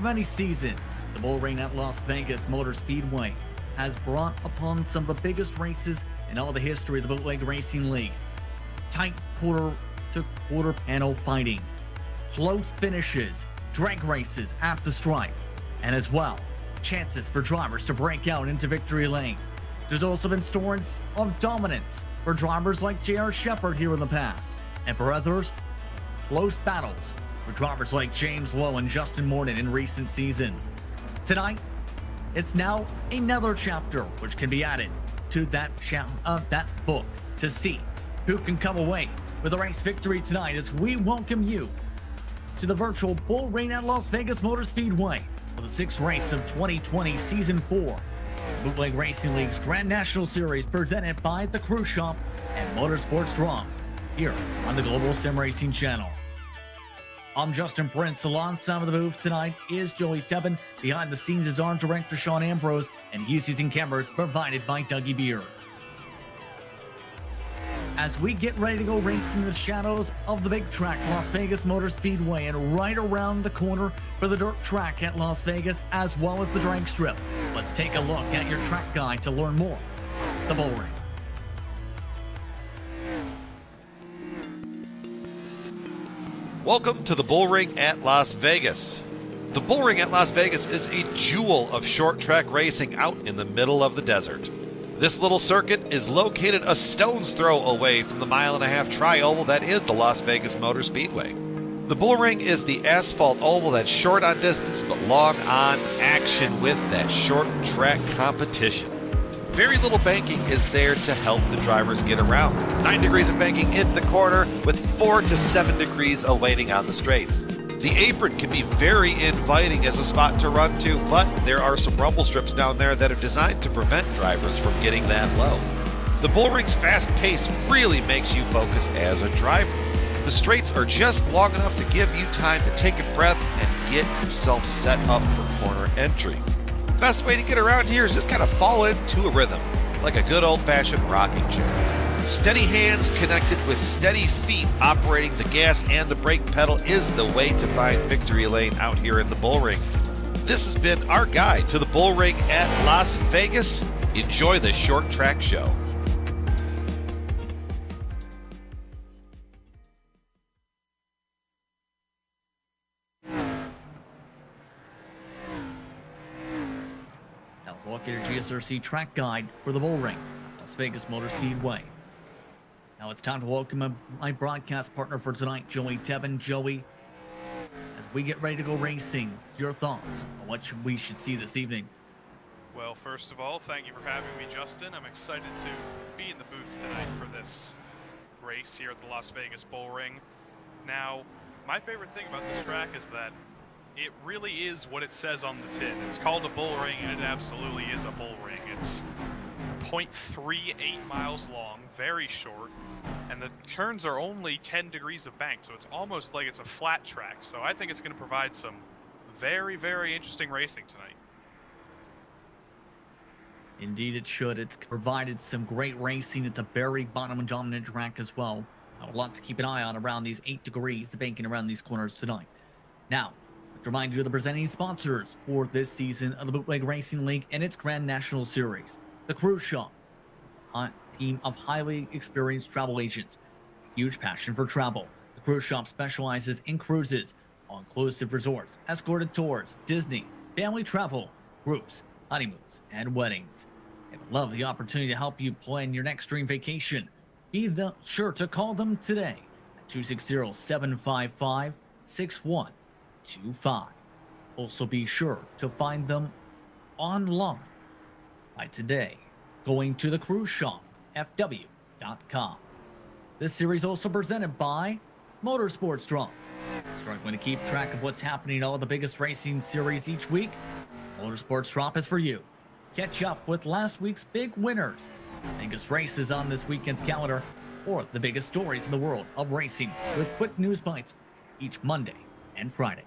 many seasons, the Bullring at Las Vegas Motor Speedway has brought upon some of the biggest races in all the history of the Bootleg Racing League. Tight quarter-to-quarter panel fighting, close finishes, drag races at the stripe, and as well, chances for drivers to break out into victory lane. There's also been stories of dominance for drivers like J.R. Shepard here in the past, and for others, close battles for drivers like James Lowe and Justin Morton in recent seasons. Tonight, it's now another chapter which can be added to that book to see who can come away with a race victory tonight as we welcome you to the virtual Bullring at Las Vegas Motor Speedway for the 6th race of 2020 Season 4. Bootleg Racing League's Grand National Series presented by The Cruise Shop and Motorsports Drop here on the Global SimRacing channel. I'm Justin Prince. Alongside of the booth tonight is Joey Tebben. Behind the scenes is our director Sean Ambrose, and he's using cameras provided by Dougie Beer. As we get ready to go racing in the shadows of the big track, Las Vegas Motor Speedway, and right around the corner for the dirt track at Las Vegas, as well as the drag strip, let's take a look at your track guide to learn more. The Bullring. Welcome to the Bullring at Las Vegas. The Bullring at Las Vegas is a jewel of short track racing out in the middle of the desert. This little circuit is located a stone's throw away from the mile-and-a-half tri-oval that is the Las Vegas Motor Speedway. The Bullring is the asphalt oval that's short on distance but long on action with that shortened track competition. Very little banking is there to help the drivers get around. 9 degrees of banking in the corner with 4 to 7 degrees awaiting on the straights. The apron can be very inviting as a spot to run to, but there are some rumble strips down there that are designed to prevent drivers from getting that low. The Bullring's fast pace really makes you focus as a driver. The straights are just long enough to give you time to take a breath and get yourself set up for corner entry. Best way to get around here is just kind of fall into a rhythm, like a good old-fashioned rocking chair. Steady hands connected with steady feet operating the gas and the brake pedal is the way to find victory lane out here in the Bullring. This has been our guide to the Bullring at Las Vegas. Enjoy the short track show. Look at your GSRC track guide for the Bullring, Las Vegas Motor Speedway. Now it's time to welcome my broadcast partner for tonight, Joey Tebben. Joey, as we get ready to go racing, your thoughts on what we should see this evening? Well, first of all, thank you for having me, Justin. I'm excited to be in the booth tonight for this race here at the Las Vegas Bullring. Now, my favorite thing about this track is that it really is what it says on the tin. It's called a bullring, and it absolutely is a bullring. It's 0.38 miles long, very short, and the turns are only 10 degrees of bank, so it's almost like it's a flat track. So I think it's going to provide some very, very interesting racing tonight. Indeed it should. It's provided some great racing. It's a very bottom dominant track as well. A lot to keep an eye on around these 8 degrees, the banking around these corners tonight. Now, to remind you of the presenting sponsors for this season of the Bootleg Racing League and its Grand National Series. The Cruise Shop, a team of highly experienced travel agents. Huge passion for travel. The Cruise Shop specializes in cruises, all-inclusive resorts, escorted tours, Disney, family travel, groups, honeymoons, and weddings. They would love the opportunity to help you plan your next dream vacation. Be sure to call them today at 260-755-6125. Also be sure to find them online by today going to thecruiseshopfw.com. This series also presented by Motorsports Drop. Struggling to keep track of what's happening in all the biggest racing series each week? Motorsports Drop is for you. Catch up with last week's big winners, biggest races on this weekend's calendar, or the biggest stories in the world of racing with quick news bites each Monday and Fridays.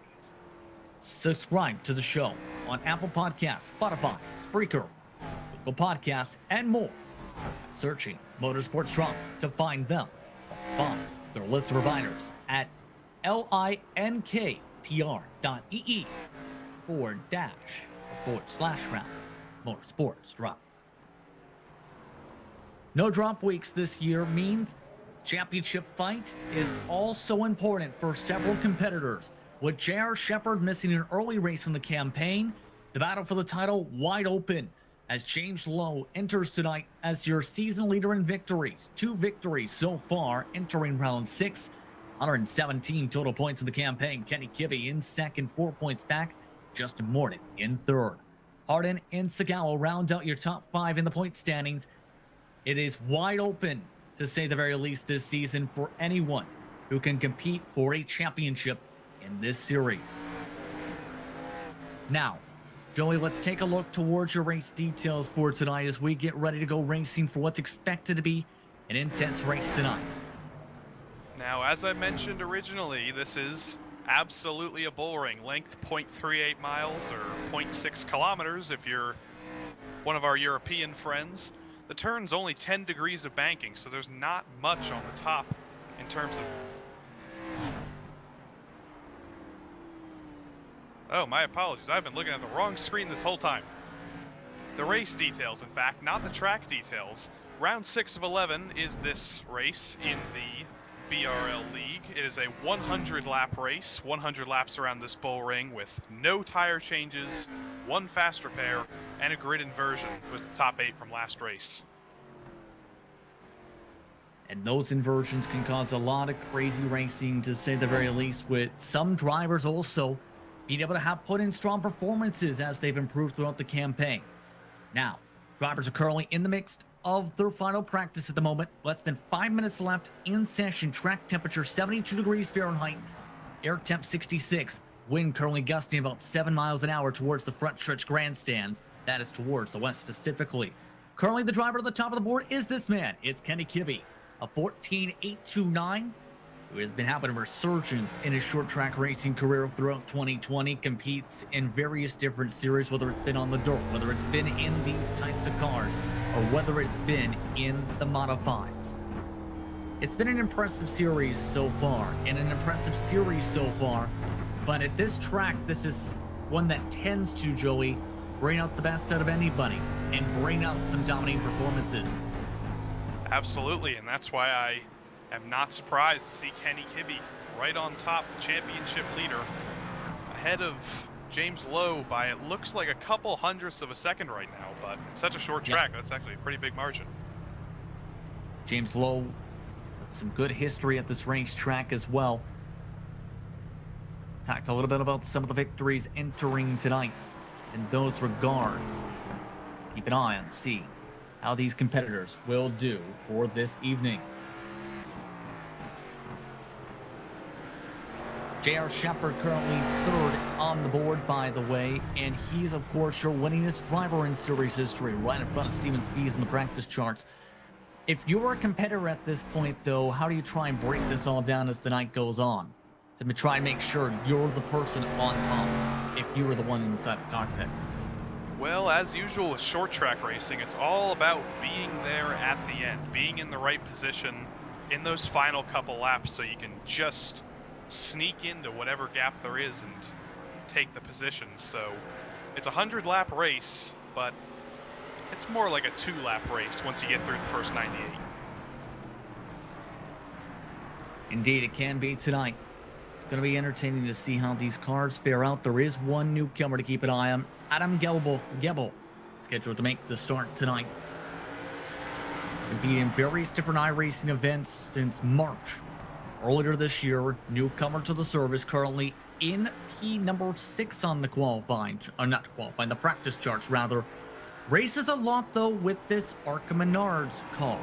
Subscribe to the show on Apple Podcasts, Spotify, Spreaker, Google Podcasts, and more. Searching Motorsports Drop to find them. Find their list of providers at linktr.ee. //round Motorsports Drop. No drop weeks this year means championship fight is also important for several competitors. With J.R. Shepard missing an early race in the campaign, the battle for the title wide open as James Lowe enters tonight as your season leader in victories. 2 victories so far, entering round 6. 117 total points in the campaign. Kenny Kibbe in second, 4 points back. Justin Morton in third. Hardin and Sagawa round out your top 5 in the point standings. It is wide open, to say the very least, this season for anyone who can compete for a championship in this series. Now, Joey, let's take a look towards your race details for tonight as we get ready to go racing for what's expected to be an intense race tonight. Now, as I mentioned originally, this is absolutely a bullring. Length 0.38 miles or 0.6 kilometers if you're one of our European friends. The turn's only 10 degrees of banking, so there's not much on the top in terms of... Oh, my apologies. I've been looking at the wrong screen this whole time. The race details, in fact, not the track details. Round 6 of 11 is this race in the BRL League. It is a 100-lap race, 100 laps around this bull ring with no tire changes, 1 fast repair, and a grid inversion with the top 8 from last race. And those inversions can cause a lot of crazy racing, to say the very least, with some drivers also being able to have put in strong performances as they've improved throughout the campaign. Now, drivers are currently in the mix of their final practice at the moment. Less than 5 minutes left in session. Track temperature 72 degrees Fahrenheit. Air temp 66. Wind currently gusting about 7 miles an hour towards the front stretch grandstands. That is towards the west specifically. Currently the driver at the top of the board is this man. It's Kenny Kibbe, a 14.829, who has been having a resurgence in his short track racing career throughout 2020, competes in various different series, whether it's been on the dirt, whether it's been in these types of cars, or whether it's been in the modifieds. It's been an impressive series so far, but at this track, this is one that tends to, Joey, bring out the best out of anybody and bring out some dominating performances. Absolutely, and that's why I am not surprised to see Kenny Kibbe right on top, the championship leader, ahead of James Lowe by, it looks like, a couple hundredths of a second right now, but it's such a short track, that's actually a pretty big margin. James Lowe with some good history at this racetrack as well. Talked a little bit about some of the victories entering tonight in those regards. Keep an eye on see how these competitors will do for this evening. J.R. Shepard currently third on the board, by the way, and he's, of course, your winningest driver in series history, right in front of Steven Spies in the practice charts. If you're a competitor at this point, though, how do you try and break this all down as the night goes on? To try and make sure you're the person on top, if you were the one inside the cockpit. Well, as usual with short track racing, it's all about being there at the end, being in the right position in those final couple laps so you can just sneak into whatever gap there is and take the position. So it's a 100-lap race, but it's more like a 2-lap race once you get through the first 98. Indeed, it can be tonight. It's going to be entertaining to see how these cars fare out. There is one newcomer to keep an eye on, Adam Gebel, scheduled to make the start tonight. Competing in various different iRacing events since March. Earlier this year, newcomer to the service, currently in P number 6 on the the practice charts, rather. Races a lot, though, with this Arca Menards car.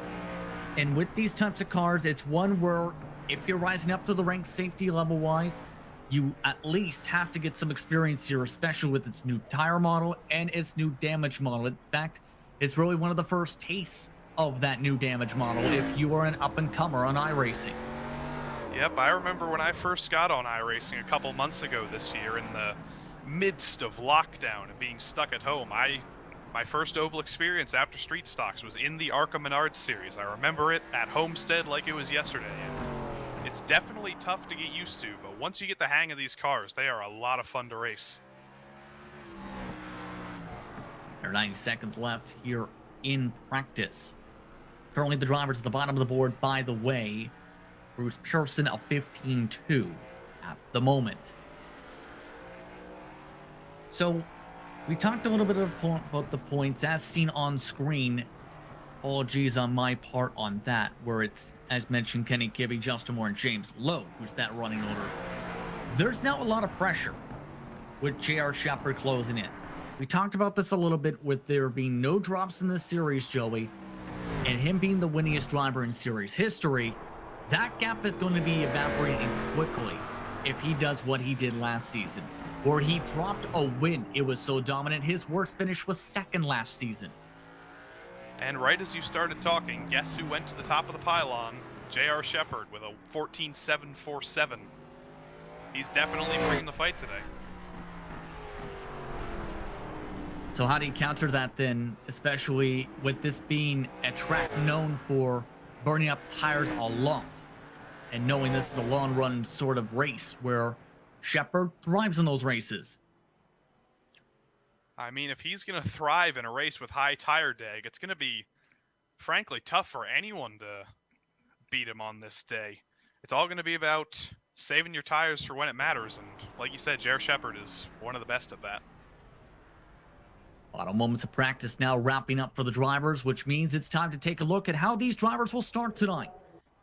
And with these types of cars, it's one where if you're rising up to the rank safety level-wise, you at least have to get some experience here, especially with its new tire model and its new damage model. In fact, it's really one of the first tastes of that new damage model if you are an up-and-comer on iRacing. Yep, I remember when I first got on iRacing a couple months ago this year in the midst of lockdown and being stuck at home. My first oval experience after Street Stocks was in the Arca Menards series. I remember it at Homestead like it was yesterday. And it's definitely tough to get used to, but once you get the hang of these cars, they are a lot of fun to race. There are 90 seconds left here in practice. Currently, the drivers at the bottom of the board, by the way, Bruce Pearson of 15-2 at the moment. So, we talked a little bit about the points as seen on screen. Apologies on my part on that, where it's, as mentioned, Kenny Kibbe, Justin Moore, and James Lowe, who's that running order. There's now a lot of pressure with J.R. Shepherd closing in. We talked about this a little bit with there being no drops in the series, Joey, and him being the winningest driver in series history. That gap is going to be evaporating quickly if he does what he did last season, where he dropped a win. It was so dominant. His worst finish was second last season. And right as you started talking, guess who went to the top of the pylon? J.R. Shepherd with a 14.747. He's definitely bringing the fight today. So how do you counter that then, especially with this being a track known for burning up tires a lot, and knowing this is a long run sort of race where Shepherd thrives in those races? I mean, if he's going to thrive in a race with high tire drag, it's going to be, frankly, tough for anyone to beat him on this day. It's all going to be about saving your tires for when it matters, and like you said, J.R. Shepherd is one of the best at that. Final moments of practice now wrapping up for the drivers, which means it's time to take a look at how these drivers will start tonight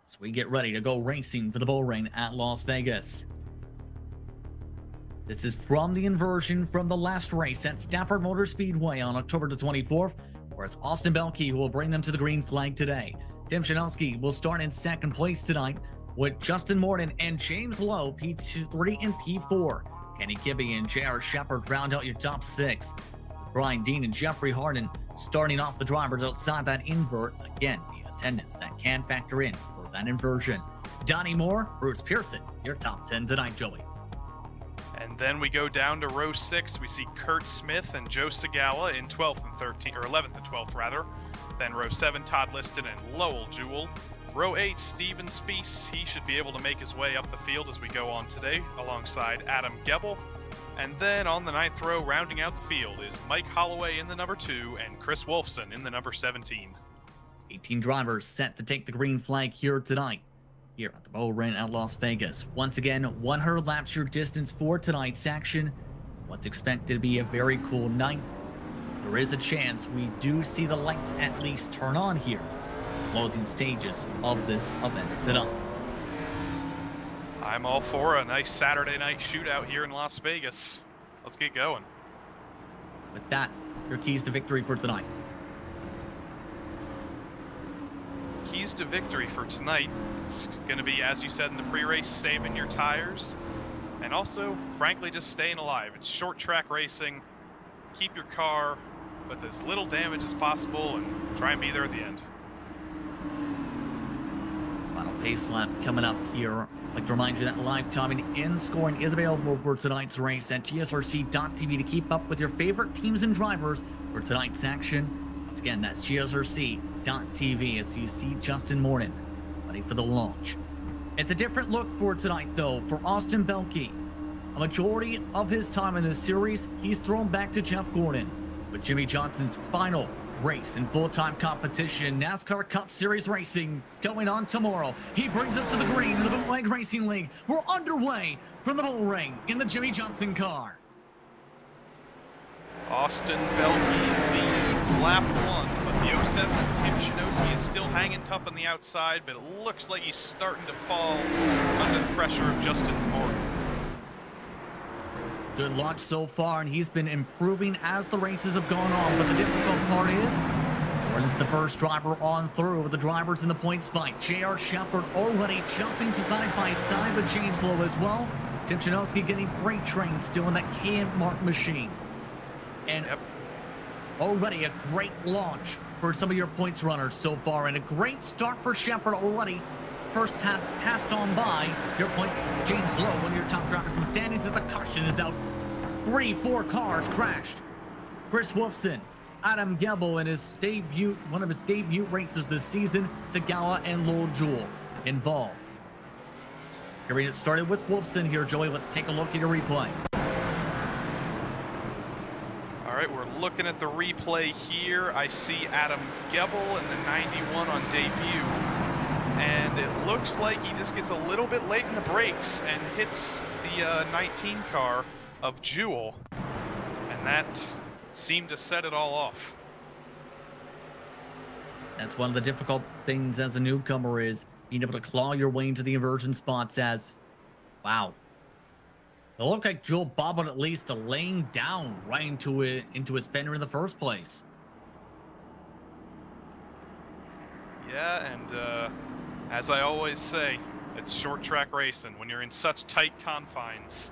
as we get ready to go racing for the Bullring at Las Vegas. This is from the inversion from the last race at Stafford Motor Speedway on October the 24th, where it's Austin Belke who will bring them to the green flag today. Tim Shanowski will start in second place tonight with Justin Morton and James Lowe, P3 and P4. Kenny Kibbe and J.R. Shepherd round out your top six. Brian Dean and Jeffrey Harden starting off the drivers outside that invert. Again, the attendance that can factor in for that inversion. Donnie Moore, Bruce Pearson, your top 10 tonight, Joey. And then we go down to row 6. We see Kurt Smith and Joe Segala in 12th and 13th, or 11th and 12th rather. Then row 7, Todd Liston and Lowell Jewell. Row 8, Steven Speece. He should be able to make his way up the field as we go on today, alongside Adam Gebel. And then on the 9th row, rounding out the field, is Mike Holloway in the number 2 and Chris Wolfson in the number 17. 18 drivers set to take the green flag here tonight, here at the Bullring at Las Vegas. Once again, 100 laps your distance for tonight's action. What's expected to be a very cool night. There is a chance we do see the lights at least turn on here, the closing stages of this event tonight. I'm all for a nice Saturday night shootout here in Las Vegas. Let's get going. With that, your keys to victory for tonight. Keys to victory for tonight. It's going to be, as you said in the pre-race, saving your tires. And also, frankly, just staying alive. It's short track racing. Keep your car with as little damage as possible and try and be there at the end. Final pace lap coming up here. I'd like to remind you that live timing and scoring is available for tonight's race at GSRC.tv to keep up with your favorite teams and drivers for tonight's action. Once again, that's GSRC.tv as you see Justin Morton ready for the launch. It's a different look for tonight, though, for Austin Belke. A majority of his time in this series, he's thrown back to Jeff Gordon, with Jimmy Johnson's final race in full-time competition, NASCAR Cup Series Racing, going on tomorrow. He brings us to the green in the Bootleg Racing League. We're underway from the Bullring in the Jimmy Johnson car. Austin Belke leads lap 1, but the 07 Tim Shanowski is still hanging tough on the outside, but it looks like he's starting to fall under the pressure of Justin Morton. Good launch so far, and he's been improving as the races have gone on, but the difficult part is Morton's the first driver on through with the drivers in the points fight. J.R. Shepherd already jumping to side by side with James Lowe as well. Tim Shanowski getting freight trained still in that K&Mark machine. And already a great launch for some of your points runners so far, and a great start for Shepherd already. First task passed on by your point, James Lowe, one of your top drivers in the standings as the caution is out. 3-4 cars crashed. Chris Wolfson, Adam Gebel in his debut, one of his debut races this season, Segala and Lowell Jewell involved. Getting it started with Wolfson here, Joey. Let's take a look at your replay. All right, we're looking at the replay here. I see Adam Gebel in the 91 on debut. And it looks like he just gets a little bit late in the brakes and hits the 19 car of Jewel. And that seemed to set it all off. That's one of the difficult things as a newcomer, is being able to claw your way into the inversion spots. As, wow, it looked like Jewel bobbled at least the laying down right into his fender in the first place. Yeah, and as I always say, it's short track racing. When you're in such tight confines,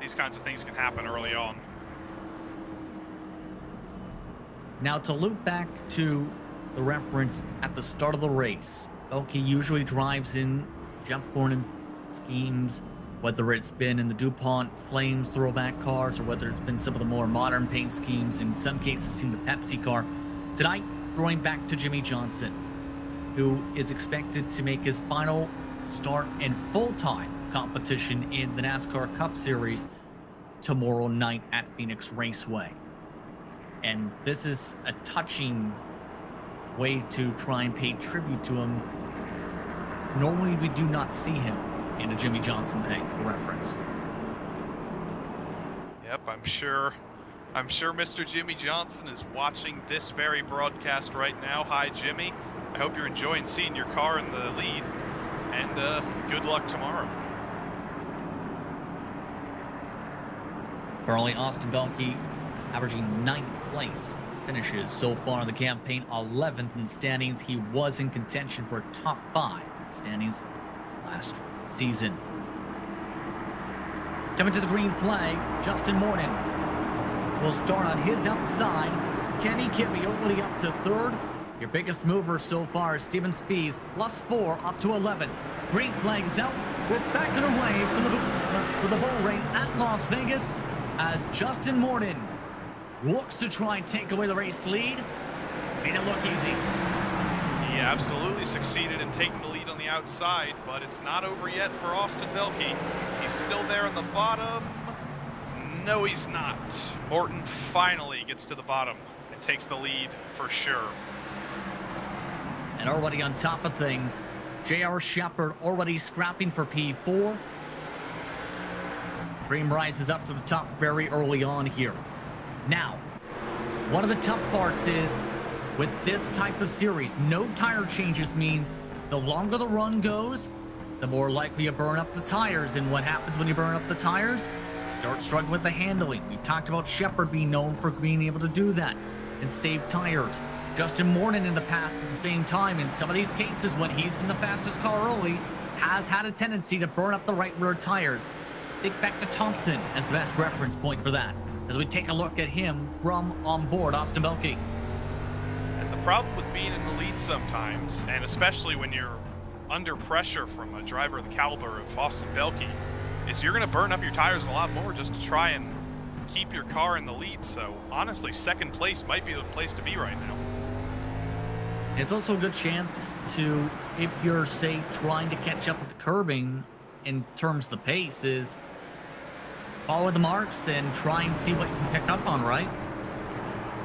these kinds of things can happen early on. Now, to loop back to the reference at the start of the race, Belke usually drives in Jeff Gordon schemes, whether it's been in the DuPont Flames throwback cars or whether it's been some of the more modern paint schemes, in some cases seen the Pepsi car. Tonight, throwing back to Jimmy Johnson, who is expected to make his final start in full-time competition in the NASCAR Cup Series tomorrow night at Phoenix Raceway. And this is a touching way to try and pay tribute to him. Normally, we do not see him in a Jimmy Johnson paint, for reference. Yep, I'm sure Mr. Jimmy Johnson is watching this very broadcast right now. Hi, Jimmy. I hope you're enjoying seeing your car in the lead, and good luck tomorrow. Currently, Austin Belke averaging 9th place finishes so far in the campaign, 11th in the standings. He was in contention for a top 5 standings last season. Coming to the green flag, Justin Morton will start on his outside. Kenny Kimmy already up to 3rd. Your biggest mover so far is Steven Spies, +4 up to 11th. Green flag's out. We're backing away for the Bullring at Las Vegas as Justin Morton looks to try and take away the race lead. Made it look easy. He absolutely succeeded in taking the lead on the outside, but it's not over yet for Austin Belke. He's still there on the bottom. No, he's not. Morton finally gets to the bottom and takes the lead for sure. And already on top of things, J.R. Shepard already scrapping for P4. Dream rises up to the top very early on here. Now, one of the tough parts is, with this type of series, no tire changes means the longer the run goes, the more likely you burn up the tires. And what happens when you burn up the tires? Start struggling with the handling. We talked about Shepard being known for being able to do that and save tires. Justin Morton in the past at the same time, in some of these cases when he's been the fastest car early, has had a tendency to burn up the right rear tires. Think back to Thompson as the best reference point for that, as we take a look at him from on board Austin Belke. And the problem with being in the lead sometimes, and especially when you're under pressure from a driver of the caliber of Austin Belke, is you're going to burn up your tires a lot more just to try and keep your car in the lead. So honestly, 2nd place might be the place to be right now. It's also a good chance to, if you're, say, trying to catch up with the curbing in terms of the pace, is follow the marks and try and see what you can pick up on, right?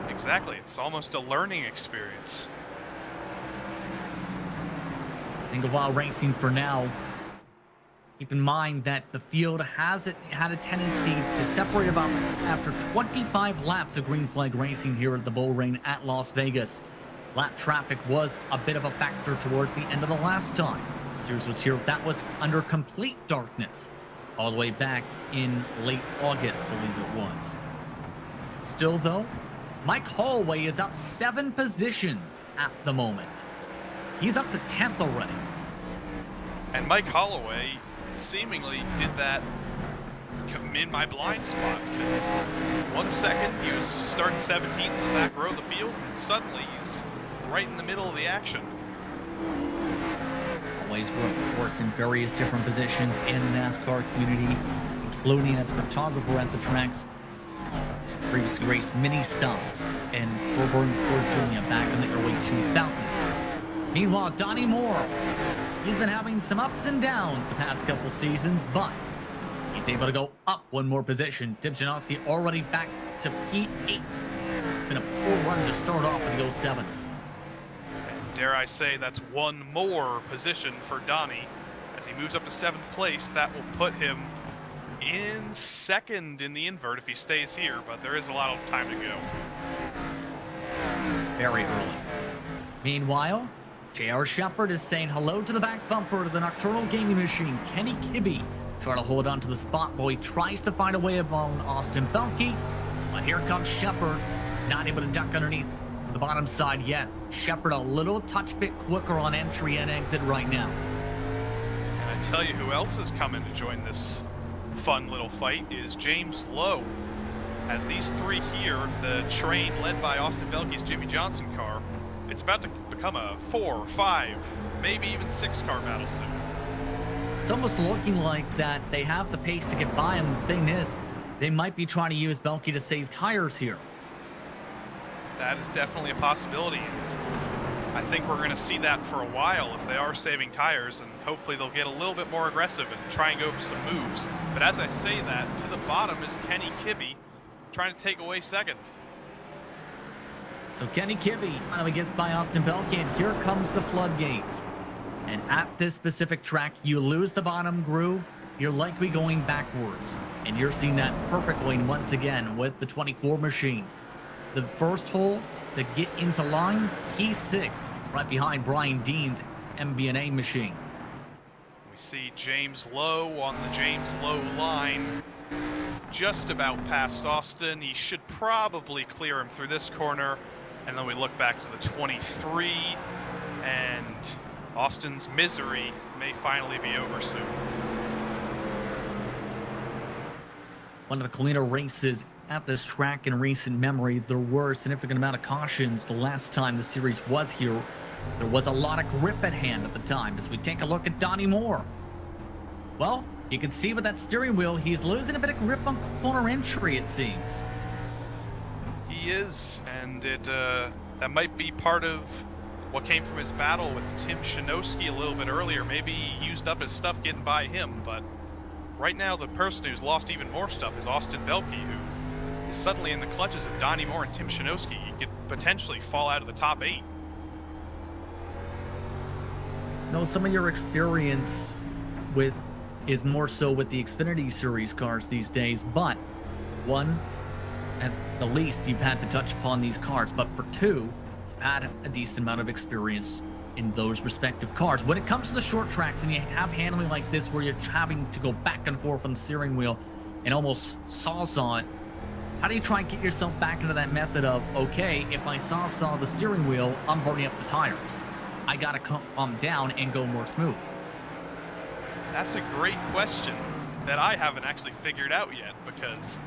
Exactly. It's almost a learning experience. Think of iRacing for now. Keep in mind that the field has had a tendency to separate about after 25 laps of green flag racing here at the Bullring at Las Vegas. Lap traffic was a bit of a factor towards the end of the last time the series was here. That was under complete darkness all the way back in late August, I believe it was. Still, though, Mike Holloway is up 7 positions at the moment. He's up to 10th already. And Mike Holloway seemingly did that in my blind spot, because 1 second he was starting 17th in the back row of the field, and suddenly he's right in the middle of the action. Always worked in various different positions in the NASCAR community, including as a photographer at the tracks. Previously raced mini stops in Bullring, Virginia back in the early 2000s. Meanwhile, Donnie Moore, he's been having some ups and downs the past couple seasons, but he's able to go up 1 more position. Tim Janowski already back to P8. It's been a poor run to start off with the 07. And dare I say, that's one more position for Donnie. As he moves up to 7th place, that will put him in 2nd in the invert if he stays here, but there is a lot of time to go. Very early. Meanwhile, J.R. Shepard is saying hello to the back bumper of the Nocturnal Gaming Machine. Kenny Kibbe trying to hold on to the spot while he tries to find a way around Austin Belke. But here comes Shepard, not able to duck underneath the bottom side yet. Shepard a little touch bit quicker on entry and exit right now. And I tell you who else is coming to join this fun little fight is James Lowe. As these three here, the train led by Austin Belke's Jimmy Johnson car, it's about to become a 4, 5, maybe even 6-car battle soon. It's almost looking like that they have the pace to get by him. The thing is, they might be trying to use Belke to save tires here. That is definitely a possibility. And I think we're going to see that for a while if they are saving tires, and hopefully they'll get a little bit more aggressive and try and go for some moves. But as I say that, to the bottom is Kenny Kibbe trying to take away 2nd. So Kenny Kibbe finally gets by Austin Belke, and here comes the floodgates. And at this specific track, you lose the bottom groove, you're likely going backwards. And you're seeing that perfectly once again with the 24 machine. The first hole to get into line, P6, right behind Brian Dean's MBNA machine. We see James Lowe on the James Lowe line, just about past Austin. He should probably clear him through this corner. And then we look back to the 23, and Austin's misery may finally be over soon. One of the cleaner races at this track in recent memory. There were a significant amount of cautions the last time the series was here. There was a lot of grip at hand at the time. As we take a look at Donnie Moore, well, you can see with that steering wheel, he's losing a bit of grip on corner entry, it seems. He is, and that might be part of what came from his battle with Tim Shinowski a little bit earlier. Maybe he used up his stuff getting by him, but right now the person who's lost even more stuff is Austin Belke, who is suddenly in the clutches of Donnie Moore and Tim Shinowski. He could potentially fall out of the top 8. No, some of your experience with is more so with the Xfinity Series cars these days, but one, at the least, you've had to touch upon these cars, but for 2, you've had a decent amount of experience in those respective cars. When it comes to the short tracks and you have handling like this where you're having to go back and forth on the steering wheel and almost sawsaw it, how do you try and get yourself back into that method of, okay, if I sawsaw the steering wheel, I'm burning up the tires. I gotta calm down and go more smooth. That's a great question that I haven't actually figured out yet, because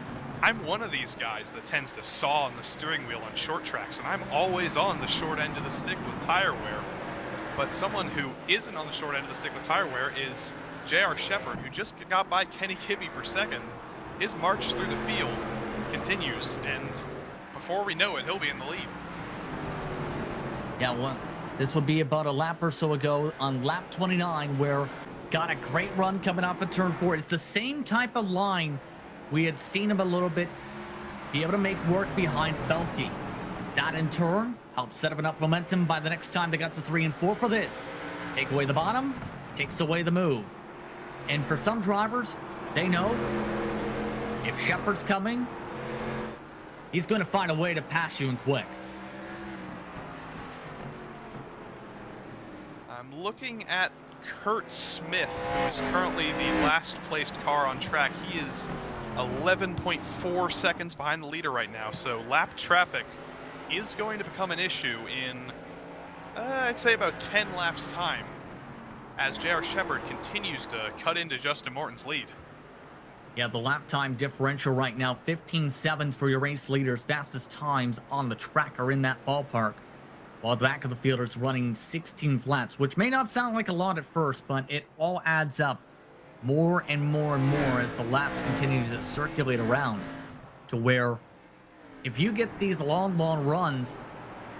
I'm one of these guys that tends to saw on the steering wheel on short tracks, and I'm always on the short end of the stick with tire wear. But someone who isn't on the short end of the stick with tire wear is J.R. Shepard, who just got by Kenny Kibbe for 2nd. His march through the field continues, and before we know it, he'll be in the lead. Yeah, well, this would be about a lap or so ago on lap 29, where got a great run coming off of turn 4. It's the same type of line we had seen him a little bit be able to make work behind Belke. That in turn helped set up enough momentum by the next time they got to 3 and 4 for this. Take away the bottom, takes away the move. And for some drivers, they know if Shepard's coming, he's going to find a way to pass you in quick. I'm looking at Kurt Smith, who is currently the last placed car on track. He is 11.4 seconds behind the leader right now, so lap traffic is going to become an issue in, I'd say, about 10 laps time, as J.R. Shepard continues to cut into Justin Morton's lead. Yeah, the lap time differential right now, 15.7 for your race leaders. Fastest times on the track are in that ballpark, while the back of the field is running 16 flats, which may not sound like a lot at first, but it all adds up more and more and more as the laps continue to circulate around, to where if you get these long runs,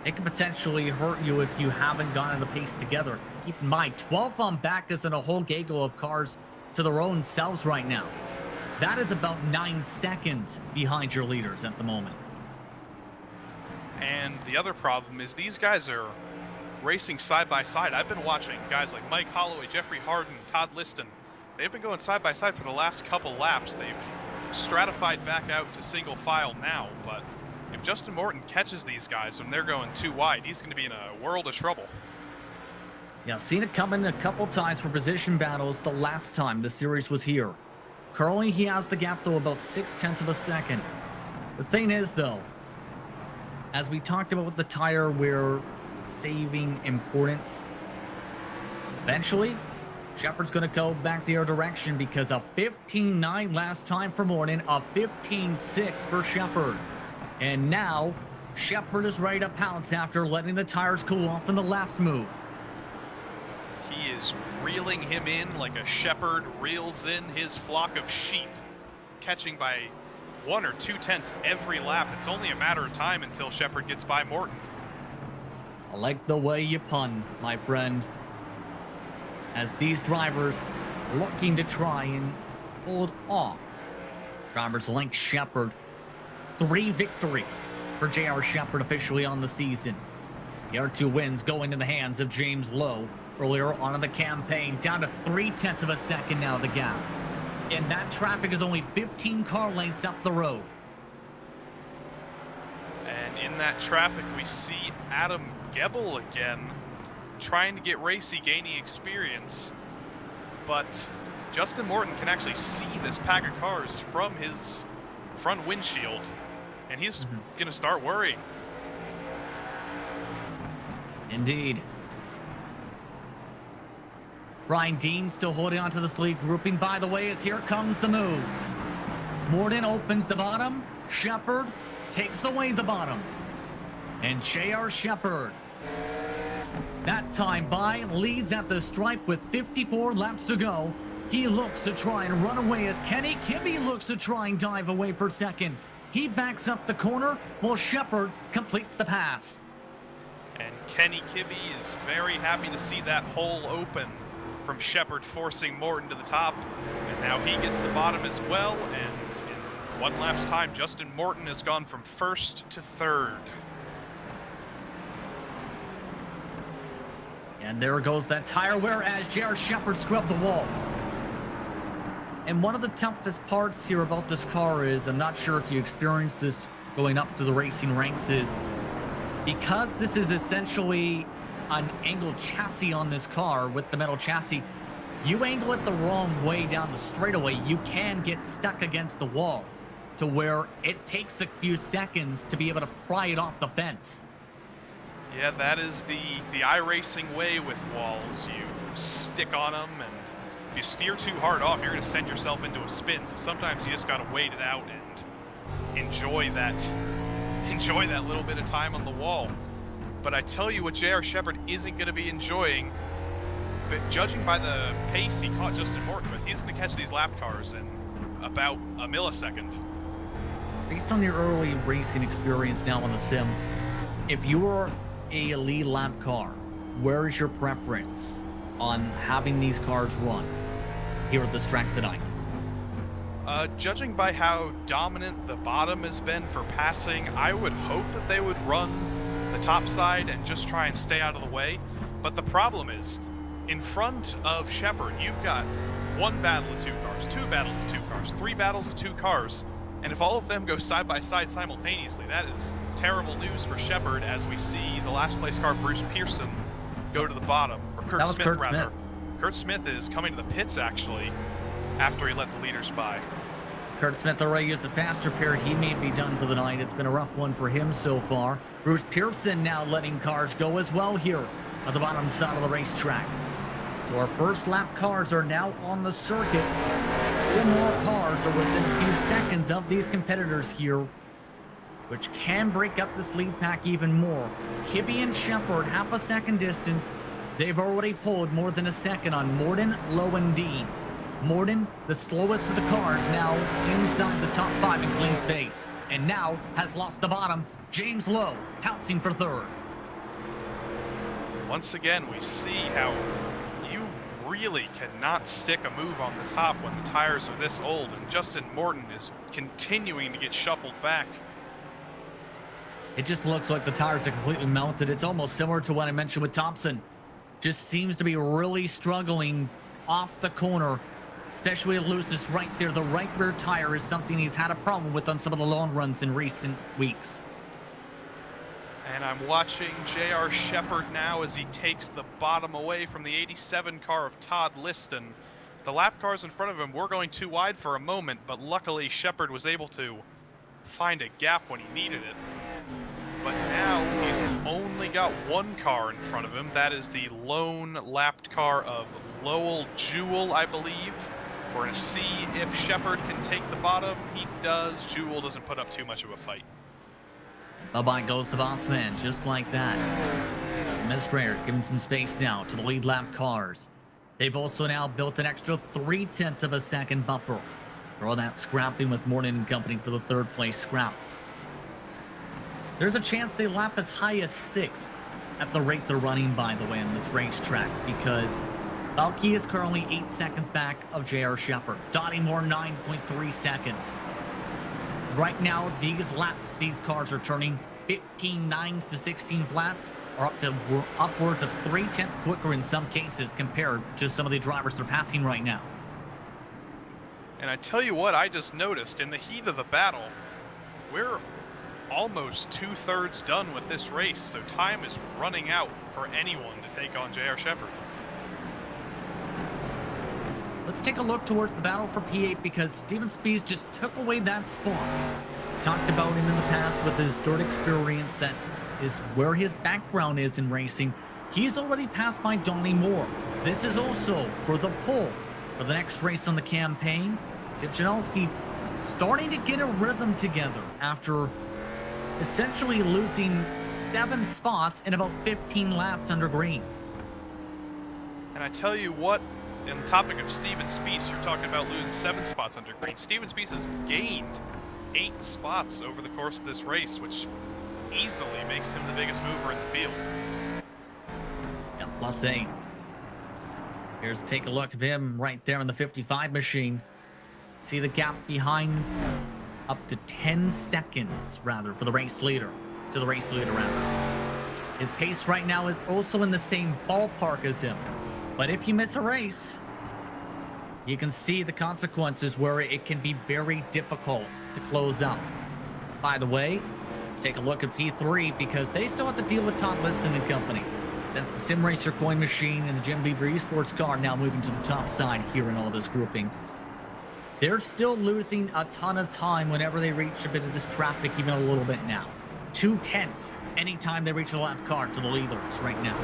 it can potentially hurt you if you haven't gotten the pace together. Keep in mind, 12th on back isn't a whole gaggle of cars to their own selves right now. That is about 9 seconds behind your leaders at the moment. And the other problem is these guys are racing side by side. I've been watching guys like Mike Holloway, Jeffrey Harden, Todd Liston. They've been going side by side for the last couple laps. They've stratified back out to single file now, but if Justin Morton catches these guys when they're going too wide, he's going to be in a world of trouble. Yeah, seen it coming a couple times for position battles the last time the series was here. Currently, he has the gap, though, about 0.6 of a second. The thing is, though, as we talked about with the tire, we're saving importance. Eventually, Shepard's going to go back the other direction because a 15.9 last time for Morton, a 15.6 for Shepard. And now, Shepard is ready to pounce after letting the tires cool off in the last move. He is reeling him in like a shepherd reels in his flock of sheep, catching by 1 or 2 tenths every lap. It's only a matter of time until Shepard gets by Morton. I like the way you pun, my friend. As these drivers are looking to try and hold off drivers like Shepard. 3 victories for J.R. Shepard officially on the season. The other 2 wins go into the hands of James Lowe earlier on in the campaign. Down to 0.3 of a second now, the gap. And that traffic is only 15 car lengths up the road. And in that traffic, we see Adam Gebel again, trying to get racy, gaining experience. But Justin Morton can actually see this pack of cars from his front windshield, and he's going to start worrying. Indeed. Brian Dean still holding on to this lead grouping, by the way, as here comes the move. Morton opens the bottom. Shepard takes away the bottom. And J.R. Shepard, that time by, leads at the stripe with 54 laps to go. He looks to try and run away as Kenny Kibbe looks to try and dive away for second. He backs up the corner while Shepard completes the pass. And Kenny Kibbe is very happy to see that hole open from Shepard forcing Morton to the top. And now he gets the bottom as well. And in 1 lap's time, Justin Morton has gone from 1st to 3rd. And there goes that tire wear as J.R. Shepard scrubbed the wall. And one of the toughest parts here about this car is, I'm not sure if you experienced this going up to the racing ranks, is because this is essentially an angled chassis on this car with the metal chassis, you angle it the wrong way down the straightaway, you can get stuck against the wall to where it takes a few seconds to be able to pry it off the fence. Yeah, that is the iRacing way with walls. You stick on them, and if you steer too hard off, you're going to send yourself into a spin. So sometimes you just got to wait it out and enjoy that little bit of time on the wall. But I tell you what, J.R. Shepard isn't going to be enjoying. But judging by the pace he caught Justin Morton with, he's going to catch these lap cars in about a millisecond. Based on your early racing experience now on the sim, if you were a lead lap car, where is your preference on having these cars run here at this track tonight? Judging by how dominant the bottom has been for passing, I would hope that they would run the top side and just try and stay out of the way. But the problem is, in front of Shepard, you've got 1 battle of 2 cars, 2 battles of 2 cars, 3 battles of 2 cars, and if all of them go side by side simultaneously, that is terrible news for Shepard, as we see the last place car, Bruce Pearson, go to the bottom, or Kurt Smith, rather. Kurt Smith is coming to the pits, actually, after he let the leaders by. Kurt Smith already used the faster pair. He may be done for the night. It's been a rough one for him so far. Bruce Pearson now letting cars go as well here at the bottom side of the racetrack. So our first lap cars are now on the circuit. 4 more cars are within a few seconds of these competitors here, which can break up this lead pack even more. Kibbe and Shepard, half a second distance. They've already pulled more than a second on Morton, Lowe, and Dean. Morton, the slowest of the cars, now inside the top 5 in clean space. And now has lost the bottom. James Lowe pouncing for 3rd. Once again, we see how you really cannot stick a move on the top when the tires are this old, and Justin Morton is continuing to get shuffled back. It just looks like the tires are completely melted. It's almost similar to what I mentioned with Thompson. Just seems to be really struggling off the corner, especially with looseness right there. The right rear tire is something he's had a problem with on some of the long runs in recent weeks. And I'm watching J.R. Shepard now as he takes the bottom away from the 87 car of Todd Liston. The lap cars in front of him were going too wide for a moment, but luckily Shepard was able to find a gap when he needed it. But now he's only got one car in front of him. That is the lone lapped car of Lowell Jewell, I believe. We're going to see if Shepard can take the bottom. He does. Jewell doesn't put up too much of a fight. Bye-bye goes the boss man, just like that. Administrator giving some space now to the lead lap cars. They've also now built an extra 0.3 of a second buffer for all that scrapping with Morton and company for the third place scrap. There's a chance they lap as high as 6th at the rate they're running, by the way, on this racetrack, because Balke is currently 8 seconds back of J.R. Shepard. Dottie Moore 9.3 seconds. Right now, these laps, these cars are turning 15 nines to 16 flats, are up to upwards of 0.3 quicker in some cases compared to some of the drivers they're passing right now. And I tell you what, I just noticed in the heat of the battle, we're almost 2/3 done with this race, so time is running out for anyone to take on J.R. Shepard. Let's take a look towards the battle for P8 because Steven Spies just took away that spot. Talked about him in the past with his dirt experience. That is where his background is in racing. He's already passed by Donnie Moore. This is also for the pole for the next race on the campaign. Chip Janowski starting to get a rhythm together after essentially losing 7 spots in about 15 laps under green. And I tell you what, in the topic of Steven Spies, you're talking about losing 7 spots under green. Steven Spies has gained 8 spots over the course of this race, which easily makes him the biggest mover in the field. Yeah, plus 8. Here's take a look of him right there in the 55 machine. See the gap behind, up to 10 seconds rather for the race leader, His pace right now is also in the same ballpark as him. But if you miss a race, you can see the consequences where it can be very difficult to close up. By the way, let's take a look at P3 because they still have to deal with Todd Liston and company. That's the SimRacer coin machine and the Jim Beaver Esports car now moving to the top side here in all this grouping. They're still losing a ton of time whenever they reach a bit of this traffic, even a little bit now. 2/10 anytime they reach a lap car to the leaders right now.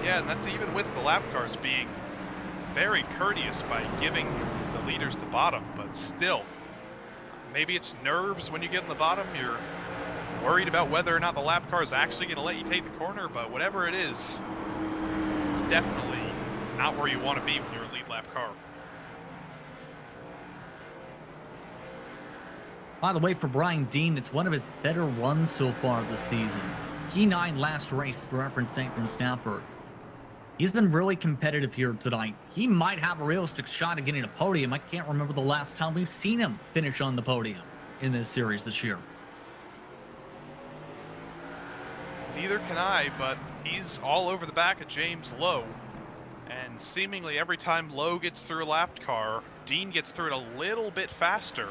Yeah, and that's even with the lap cars being very courteous by giving the leaders the bottom, but still, maybe it's nerves when you get in the bottom. You're worried about whether or not the lap car is actually going to let you take the corner, but whatever it is, it's definitely not where you want to be when you're a lead lap car. By the way, for Brian Dean, it's one of his better runs so far this season. P9 last race, for reference sake, from Stafford. He's been really competitive here tonight. He might have a realistic shot at getting a podium. I can't remember the last time we've seen him finish on the podium in this series this year. Neither can I, but he's all over the back of James Lowe. And seemingly every time Lowe gets through a lapped car, Dean gets through it a little bit faster.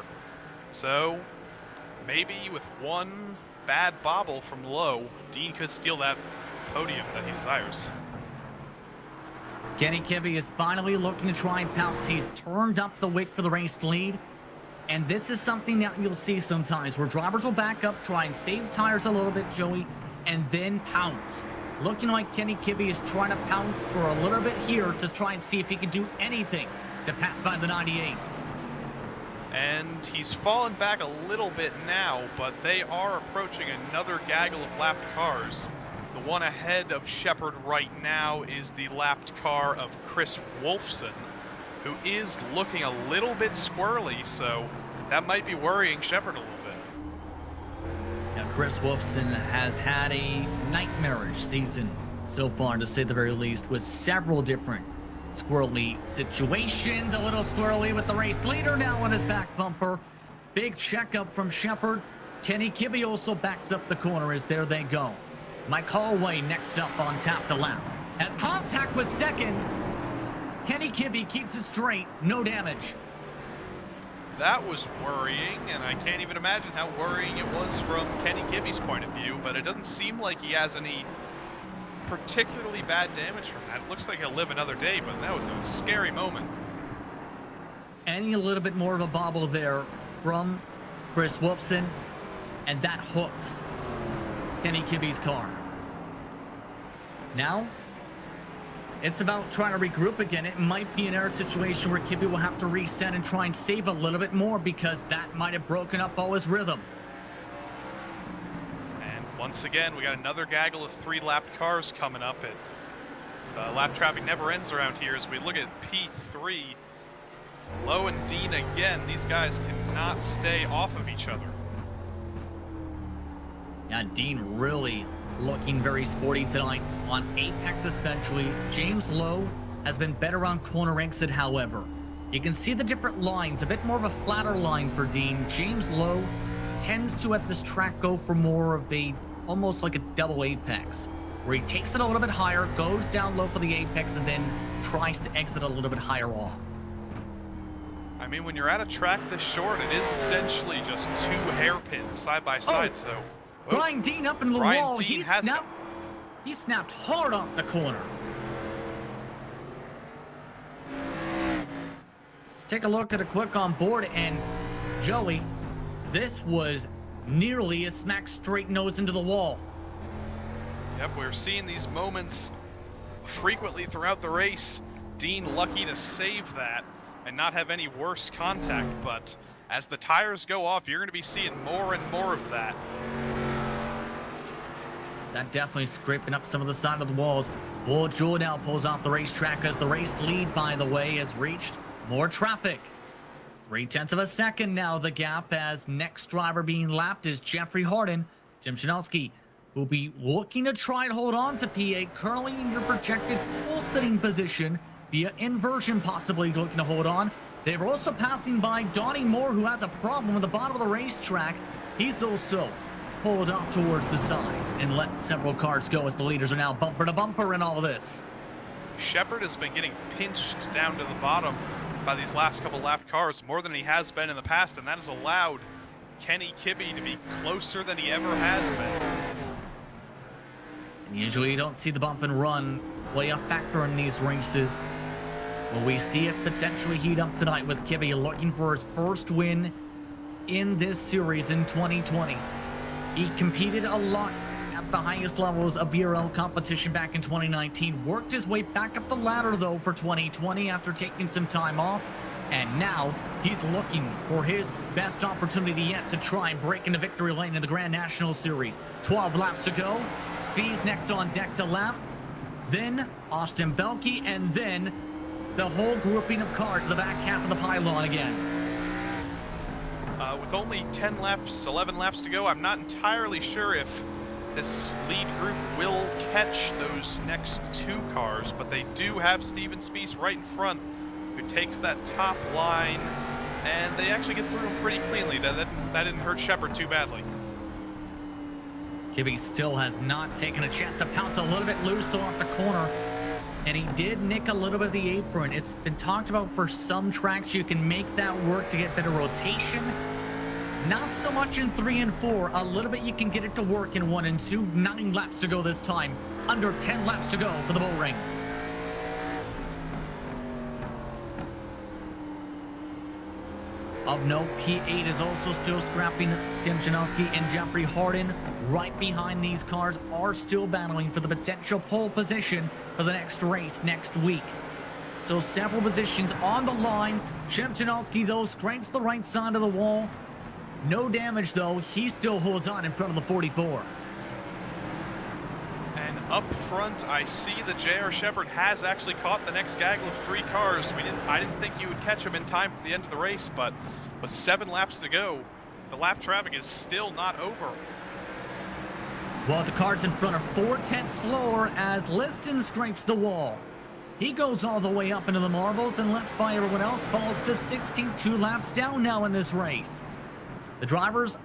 So maybe with one bad bobble from Lowe, Dean could steal that podium that he desires. Kenny Kibbe is finally looking to try and pounce. He's turned up the wick for the race lead. And this is something that you'll see sometimes where drivers will back up, try and save tires a little bit, Joey, and then pounce. Looking like Kenny Kibbe is trying to pounce for a little bit here to try and see if he can do anything to pass by the 98. And he's fallen back a little bit now, but they are approaching another gaggle of lapped cars. The one ahead of Shepard right now is the lapped car of Chris Wolfson, who is looking a little bit squirrely, so that might be worrying Shepard a little bit. Now, Chris Wolfson has had a nightmarish season so far, to say the very least, with several different squirrely situations. A little squirrely with the race leader now on his back bumper. Big checkup from Shepard. Kenny Kibbe also backs up the corner as there they go. Mike Holloway next up on tap to lap. As contact with second, Kenny Kibbe keeps it straight, no damage. That was worrying, and I can't even imagine how worrying it was from Kenny Kibbe's point of view, but it doesn't seem like he has any particularly bad damage from that. It looks like he'll live another day, but that was a scary moment. Adding a little bit more of a bobble there from Chris Wolfson, and that hooks Kenny Kibbe's car. Now, it's about trying to regroup again. It might be an error situation where Kibbe will have to reset and try and save a little bit more because that might have broken up all his rhythm. And once again, we got another gaggle of 3-lapped cars coming up. The lap traffic never ends around here as we look at P3. Lowe and Dean again. These guys cannot stay off of each other. Yeah, Dean really looking very sporty tonight on Apex especially. James Lowe has been better on corner exit, however. You can see the different lines, a bit more of a flatter line for Dean. James Lowe tends to at this track go for more of a, almost like a double apex, where he takes it a little bit higher, goes down low for the apex, and then tries to exit a little bit higher off. I mean, when you're at a track this short, it is essentially just 2 hairpins side by side, so... Brian Dean up in the Brian wall. Dean He snapped hard off the corner. Let's take a look at a quick on board, and Joey, this was nearly a smack straight nose into the wall. Yep, we're seeing these moments frequently throughout the race. Dean lucky to save that and not have any worse contact, but as the tires go off, you're going to be seeing more and more of that. That definitely scraping up some of the side of the walls. Will Jordan now pulls off the racetrack as the race lead, by the way, has reached more traffic. 0.3 of a second now the gap, as next driver being lapped is Jeffrey Harden. Jim Shinalski will be looking to try and hold on to P8, currently in your projected pole sitting position via inversion, possibly looking to hold on. They were also passing by Donnie Moore, who has a problem at the bottom of the racetrack. He's also pulled off towards the side and let several cars go as the leaders are now bumper to bumper in all of this. Shepard has been getting pinched down to the bottom by these last couple lapped cars more than he has been in the past, and that has allowed Kenny Kibbe to be closer than he ever has been. And usually you don't see the bump and run play a factor in these races. Well, we see it potentially heat up tonight with Kibbe looking for his first win in this series in 2020. He competed a lot at the highest levels of BRL competition back in 2019. Worked his way back up the ladder, though, for 2020 after taking some time off. And now he's looking for his best opportunity yet to try and break into victory lane in the Grand National Series. 12 laps to go. Speed's next on deck to lap. Then Austin Belke, and then the whole grouping of cars to the back half of the pylon again. With only 10 laps, 11 laps to go, I'm not entirely sure if this lead group will catch those next 2 cars, but they do have Steven Spieth right in front, who takes that top line, and they actually get through him pretty cleanly. That didn't hurt Shepard too badly. Kibbe still has not taken a chance to pounce a little bit loose though off the corner, and he did nick a little bit of the apron. It's been talked about for some tracks you can make that work to get better rotation. Not so much in 3 and 4. A little bit you can get it to work in 1 and 2. 9 laps to go this time. Under 10 laps to go for the Bullring. Of note, P8 is also still scrapping. Tim Shinalski and Jeffrey Harden right behind these cars are still battling for the potential pole position for the next race next week. So several positions on the line. Jim Shinalski, though, scrapes the right side of the wall. No damage, though. He still holds on in front of the 44. And up front, I see that J.R. Shepard has actually caught the next gaggle of 3 cars. I didn't think you would catch him in time for the end of the race, but with 7 laps to go, the lap traffic is still not over. Well, the cars in front are 4/10 slower as Liston scrapes the wall. He goes all the way up into the marbles and lets by everyone else, falls to 62 laps down now in this race. The drivers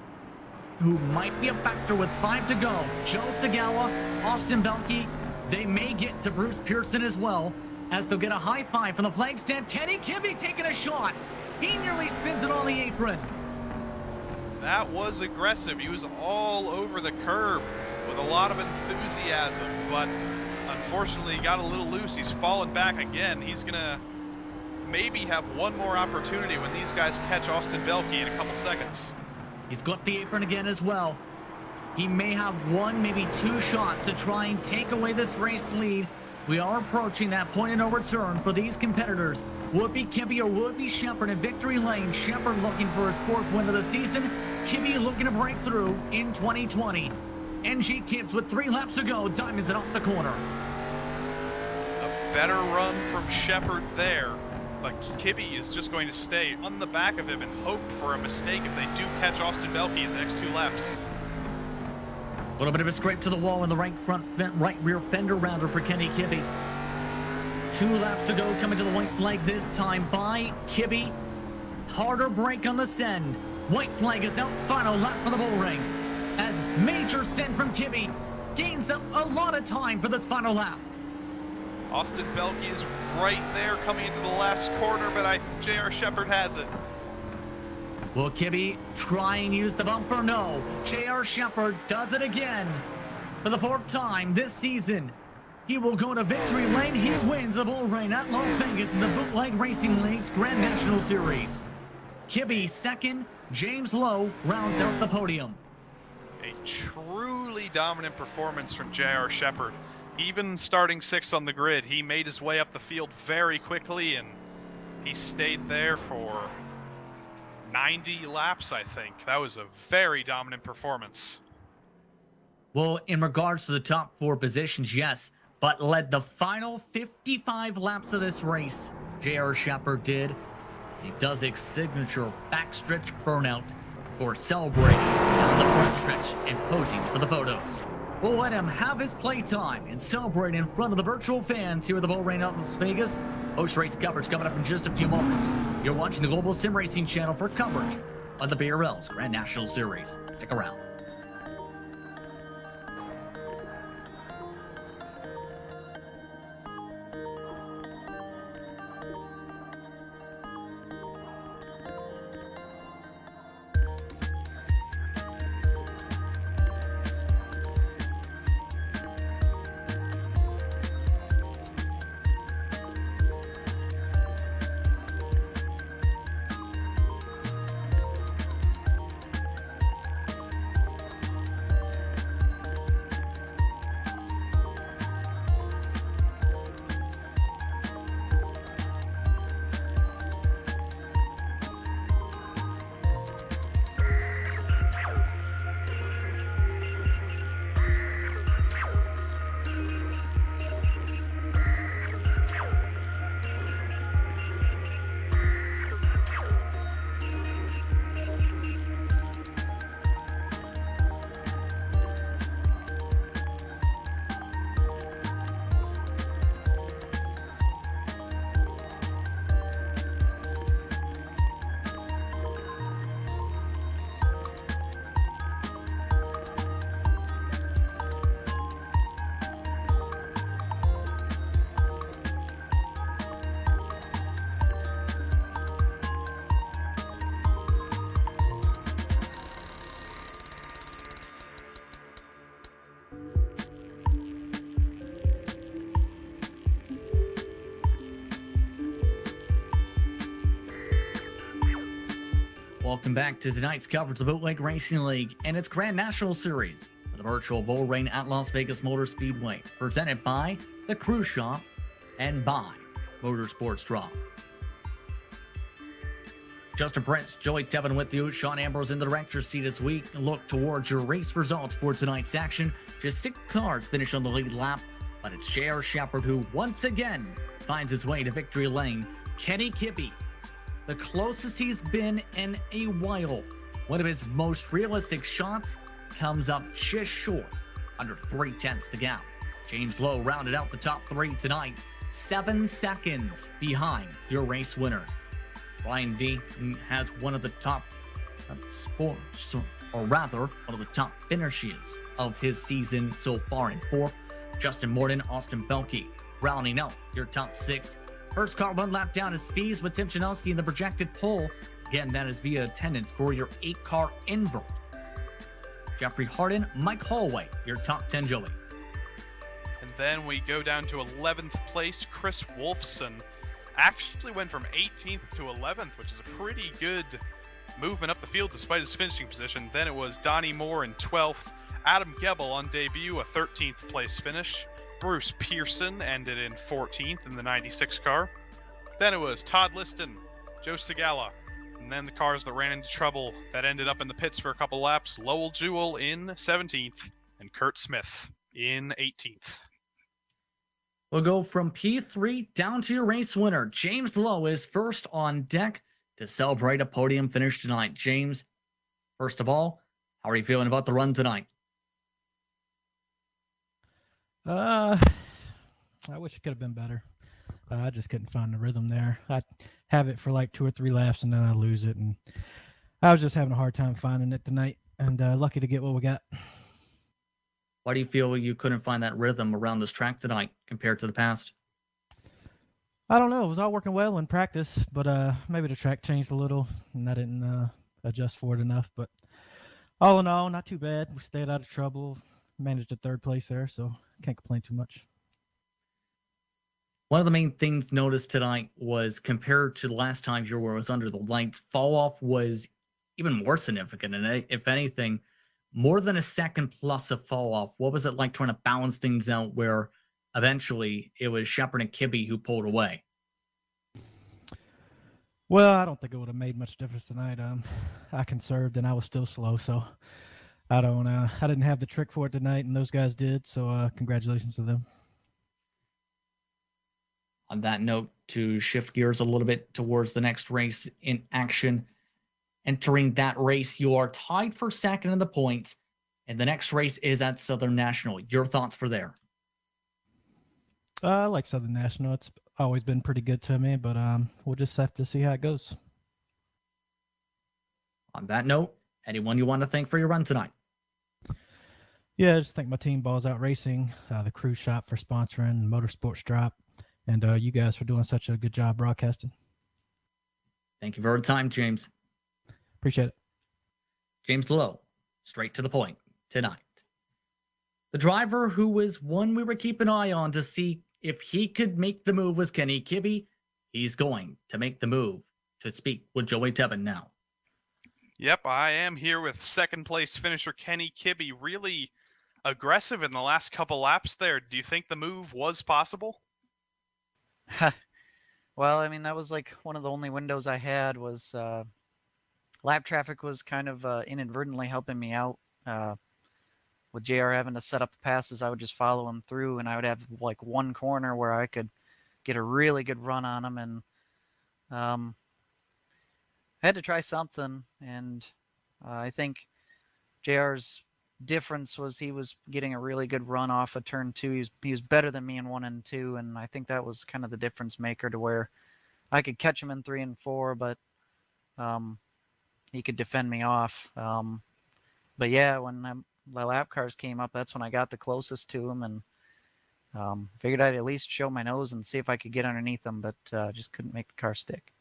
who might be a factor with 5 to go, Joe Sagawa, Austin Belke, they may get to Bruce Pearson as well, as they'll get a high five from the flag stand. Kenny Kibbe taking a shot. He nearly spins it on the apron. That was aggressive. He was all over the curb with a lot of enthusiasm, but unfortunately he got a little loose. He's fallen back again. He's gonna maybe have one more opportunity when these guys catch Austin Belke in a couple seconds. He's got the apron again as well. He may have 1, maybe 2 shots to try and take away this race lead. We are approaching that point of no return for these competitors. Would be Kibbe or would be Shepherd in victory lane. Shepherd looking for his 4th win of the season. Kibbe looking to break through in 2020. NG Kibbs with 3 laps to go, diamonds it off the corner. A better run from Shepherd there, but Kibbe is just going to stay on the back of him and hope for a mistake if they do catch Austin Belke in the next 2 laps. A little bit of a scrape to the wall in the right rear fender rounder for Kenny Kibbe. 2 laps to go, coming to the white flag this time by Kibbe. Harder break on the send. White flag is out, final lap for the Bullring. As major send from Kibbe gains up a lot of time for this final lap. Austin Belke is right there coming into the last corner, but J.R. Shepherd has it. Will Kibbe try and use the bumper? No. J.R. Shepherd does it again. For the 4th time this season, he will go to victory lane. He wins the Bullring at Las Vegas in the Bootleg Racing League's Grand National Series. Kibbe 2nd, James Lowe rounds out the podium. A truly dominant performance from J.R. Shepherd. Even starting 6th on the grid, he made his way up the field very quickly, and he stayed there for 90 laps, I think. That was a very dominant performance. Well, in regards to the top 4 positions, yes, but led the final 55 laps of this race. J.R. Shepherd did. He does a signature backstretch burnout for celebrating down the front stretch and posing for the photos. We'll let him have his playtime and celebrate in front of the virtual fans here at the Bullring at Las Vegas. Post-race coverage coming up in just a few moments. You're watching the Global SimRacing channel for coverage of the BRL's Grand National Series. Stick around. Welcome back to tonight's coverage of the Bootleg Racing League and its Grand National Series for the virtual Bullring at Las Vegas Motor Speedway, presented by the Cruise Shop and by Motorsports Drop. Justin Prince, Joey Tevin with you, Sean Ambrose in the director's seat this week. Look towards your race results for tonight's action. Just 6 cars finish on the lead lap, but it's J.R. Shepherd who once again finds his way to victory lane. Kenny Kibbe, the closest he's been in a while. One of his most realistic shots comes up just short, under 3/10 to gap. James Lowe rounded out the top 3 tonight. 7 seconds behind your race winners. Ryan D has one of the top sports, or rather, one of the top finishes of his season so far in 4th. Justin Morton, Austin Belke rounding out your top 6. First car 1 lap down is Spees with Tim Janowski in the projected pole. Again, that is via attendance for your 8-car invert. Jeffrey Harden, Mike Holloway, your top 10, Joey. And then we go down to 11th place. Chris Wolfson actually went from 18th to 11th, which is a pretty good movement up the field despite his finishing position. Then it was Donnie Moore in 12th. Adam Gebel on debut, a 13th place finish. Bruce Pearson ended in 14th in the 96 car. Then it was Todd Liston, Joe Segala, and then the cars that ran into trouble that ended up in the pits for a couple laps. Lowell Jewell in 17th and Kurt Smith in 18th. We'll go from P3 down to your race winner. James Lowe is first on deck to celebrate a podium finish tonight. James, first of all, how are you feeling about the run tonight? I wish it could have been better. I just couldn't find the rhythm there. I have it for like 2 or 3 laps and then I lose it. And I was just having a hard time finding it tonight, and lucky to get what we got. Why do you feel you couldn't find that rhythm around this track tonight compared to the past? I don't know. It was all working well in practice, but maybe the track changed a little and I didn't adjust for it enough. But all in all, not too bad. We stayed out of trouble, managed a 3rd place there, so can't complain too much. One of the main things noticed tonight was compared to the last time you were under the lights, fall off was even more significant. And if anything, more than a second plus of fall off. What was it like trying to balance things out where eventually it was Shepard and Kibbe who pulled away? Well, I don't think it would have made much difference tonight. I conserved and I was still slow, so I didn't have the trick for it tonight, and those guys did. So congratulations to them. On that note, to shift gears a little bit towards the next race in action, entering that race, you are tied for second in the points, and the next race is at Southern National. Your thoughts for there? I like Southern National. It's always been pretty good to me, but we'll just have to see how it goes. On that note, anyone you want to thank for your run tonight? Yeah, I just thank my team, Balls Out Racing, the Cruise Shop for sponsoring, Motorsports Drop, and you guys for doing such a good job broadcasting. Thank you for your time, James. Appreciate it. James Lowe, straight to the point tonight. The driver who was one we were keeping an eye on to see if he could make the move was Kenny Kibbe. He's going to make the move to speak with Joey Tebben now. Yep, I am here with 2nd place finisher Kenny Kibbe. Really aggressive in the last couple laps there. Do you think the move was possible? Well, I mean, that was like one of the only windows I had was lap traffic was kind of inadvertently helping me out. With JR having to set up passes, I would just follow him through, and I would have like one corner where I could get a really good run on him, and I had to try something. And I think JR's difference was he was getting a really good run off of turn 2. He was better than me in 1 and 2, and I think that was kind of the difference maker to where I could catch him in 3 and 4, but he could defend me off. But yeah, when the lap cars came up, that's when I got the closest to him, and figured I'd at least show my nose and see if I could get underneath him, but just couldn't make the car stick.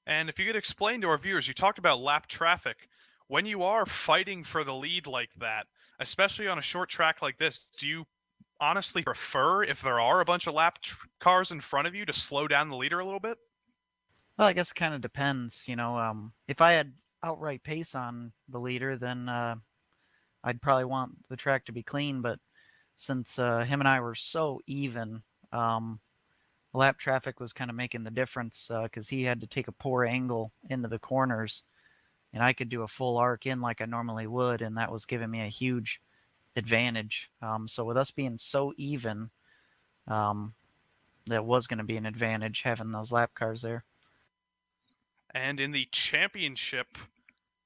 And if you could explain to our viewers, you talked about lap traffic. When you are fighting for the lead like that, especially on a short track like this, do you honestly prefer, if there are a bunch of cars in front of you, to slow down the leader a little bit? Well, I guess it kind of depends. You know, if I had outright pace on the leader, then I'd probably want the track to be clean. But since him and I were so even, lap traffic was kind of making the difference because he had to take a poor angle into the corners, and I could do a full arc in like I normally would, and that was giving me a huge advantage. So with us being so even, that was going to be an advantage having those lap cars there. And in the championship,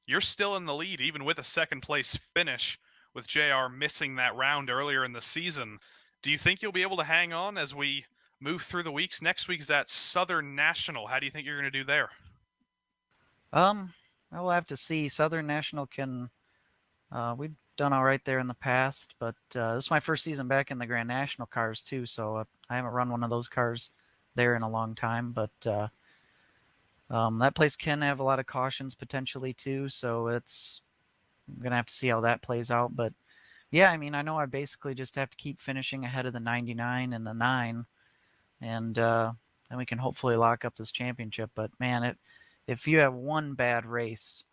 you're still in the lead, even with a 2nd place finish, with JR missing that round earlier in the season. Do you think you'll be able to hang on as we move through the weeks. Next week is at Southern National. How do you think you're going to do there? We'll have to see. Southern National can. We've done all right there in the past, but this is my first season back in the Grand National cars too, so I haven't run one of those cars there in a long time. But that place can have a lot of cautions potentially too, so I'm gonna have to see how that plays out. But yeah, I mean, I know I basically just have to keep finishing ahead of the 99 and the 9, and then we can hopefully lock up this championship. But man, if you have one bad race,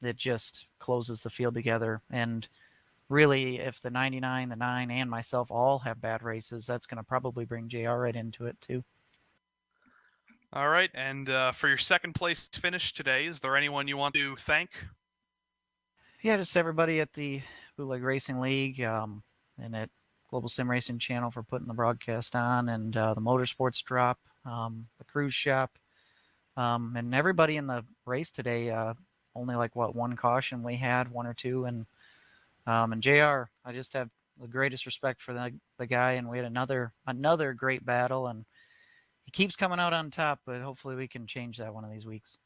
that just closes the field together. And really, if the 99, the 9, and myself all have bad races, that's going to probably bring JR right into it too. All right, and for your second place finish today, is there anyone you want to thank? Yeah, just everybody at the Bootleg Racing League and at Global SimRacing channel for putting the broadcast on, and the Motorsports Drop, the cruise shop, and everybody in the race today. Only like one caution we had, 1 or 2, and JR, I just have the greatest respect for the guy, and we had another great battle, and he keeps coming out on top, but hopefully we can change that one of these weeks.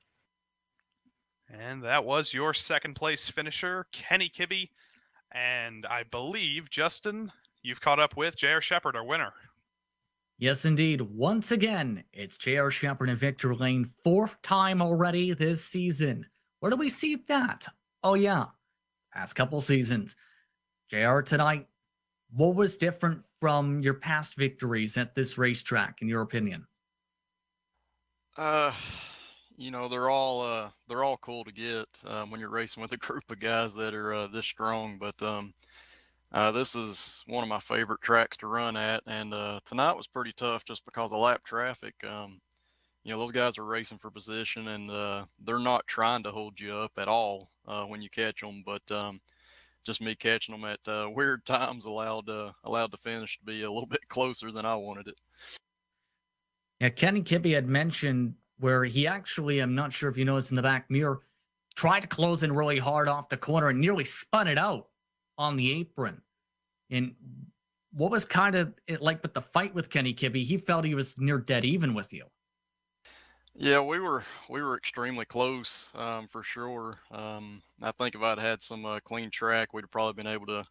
And that was your second place finisher, Kenny Kibbe, and I believe, Justin, you've caught up with JR Shepard, our winner. Yes, indeed. Once again, it's JR Shepard in victory lane, 4th time already this season. Where do we see that? Oh, yeah. Past couple seasons. JR, tonight, what was different from your past victories at this racetrack, in your opinion? You know, they're all cool to get when you're racing with a group of guys that are this strong. But this is one of my favorite tracks to run at, and tonight was pretty tough just because of lap traffic. You know, those guys are racing for position, and they're not trying to hold you up at all when you catch them. But just me catching them at weird times allowed the finish to be a little bit closer than I wanted it. Yeah, Kenny Kibbe had mentioned where he actually, I'm not sure if you noticed in the back mirror, tried to close in really hard off the corner and nearly spun it out on the apron. And what was kind of like with the fight with Kenny Kibbe? He felt he was near dead even with you. Yeah, we were extremely close for sure. I think if I'd had some clean track, we'd have probably been able to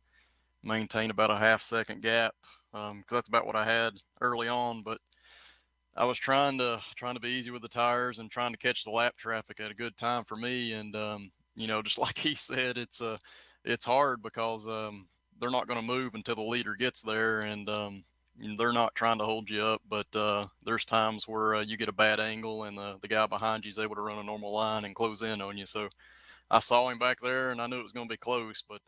maintain about a half-second gap because that's about what I had early on. But I was trying to be easy with the tires and trying to catch the lap traffic at a good time for me. And you know, just like he said, it's hard because they're not going to move until the leader gets there, and they're not trying to hold you up. But there's times where you get a bad angle, and the guy behind you is able to run a normal line and close in on you. So I saw him back there, and I knew it was going to be close. But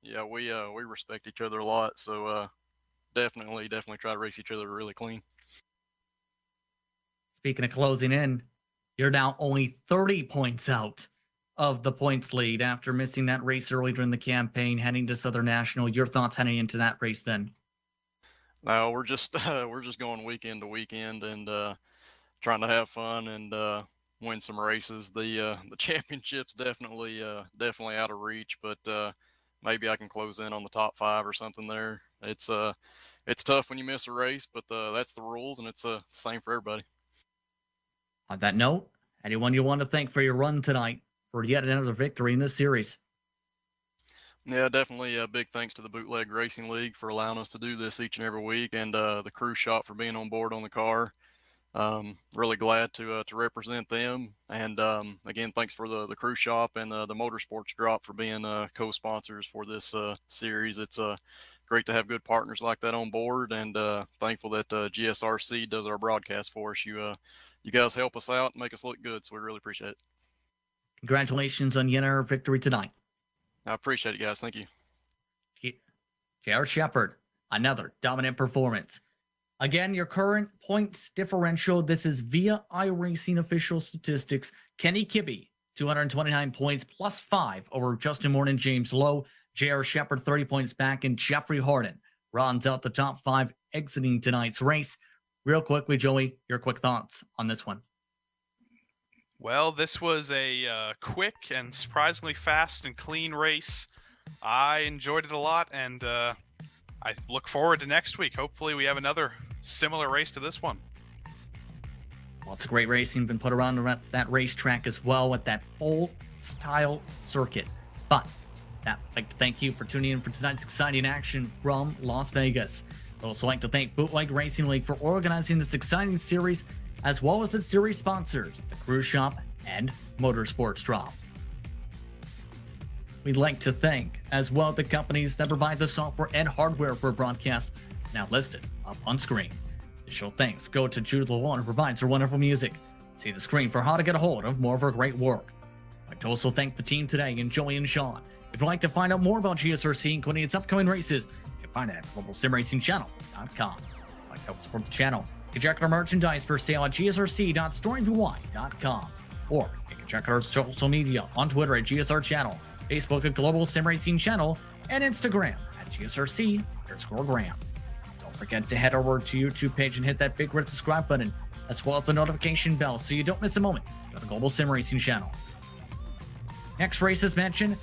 yeah, we respect each other a lot. So definitely try to race each other really clean. Speaking of closing in, you're now only 30 points out of the points lead after missing that race earlier in the campaign, heading to Southern National. Your thoughts heading into that race then? No, we're just going weekend to weekend and trying to have fun and win some races. The championship's definitely out of reach, but maybe I can close in on the top 5 or something there. It's tough when you miss a race, but that's the rules, and it's the same for everybody. On that note, anyone you want to thank for your run tonight for yet another victory in this series? Yeah, definitely a big thanks to the Bootleg Racing League for allowing us to do this each and every week, and the Cruise Shop for being on board on the car. Really glad to represent them. And again, thanks for the Cruise Shop and the Motorsports Drop for being co-sponsors for this series. It's great to have good partners like that on board, and thankful that GSRC does our broadcast for us. You guys help us out and make us look good, so we really appreciate it. Congratulations on yet another victory tonight. I appreciate it, guys. Thank you. JR Shepard, another dominant performance. Again, your current points differential, this is via iRacing official statistics. Kenny Kibbe, 229 points, plus 5 over Justin Moore and James Lowe. JR Shepard, 30 points back, and Jeffrey Harden rounds out the top 5 exiting tonight's race. Real quickly, Joey, your quick thoughts on this one. Well, this was a quick and surprisingly fast and clean race. I enjoyed it a lot, and I look forward to next week. Hopefully we have another similar race to this one. Lots of great racing been put around that racetrack as well with that full style circuit. But I'd like to thank you for tuning in for tonight's exciting action from Las Vegas. I'd also like to thank Bootleg Racing League for organizing this exciting series, as well as its series sponsors, the Cruise Shop and Motorsports Drop. We'd like to thank as well the companies that provide the software and hardware for broadcasts, now listed up on screen. Additional thanks go to Jude LeWan, who provides her wonderful music. See the screen for how to get a hold of more of her great work. I'd like to also thank the team today, and Joey and Sean. If you'd like to find out more about GSRC, including its upcoming races, you can find it at globalsimracingchannel.com. I'd like to help support the channel. You can check out our merchandise for sale at gsrc.storyvy.com, or you can check out our social media on Twitter at GSR Channel, Facebook at Global Sim Racing Channel, and Instagram at GSRC_Gram. Don't forget to head over to YouTube page and hit that big red subscribe button, as well as the notification bell, so you don't miss a moment of the Global Sim Racing Channel. Next race, as mentioned,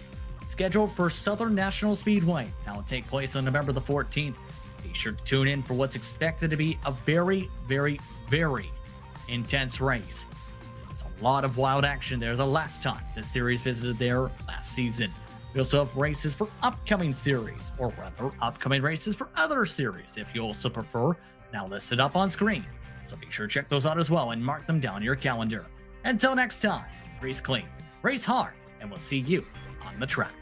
scheduled for Southern National Speedway. That will take place on November the 14th. Be sure to tune in for what's expected to be a very, very, very intense race. There's a lot of wild action there the last time this series visited there last season. We also have races for upcoming series, or rather upcoming races for other series if you also prefer, now listed up on screen. So be sure to check those out as well and mark them down in your calendar. Until next time, race clean, race hard, and we'll see you on the track.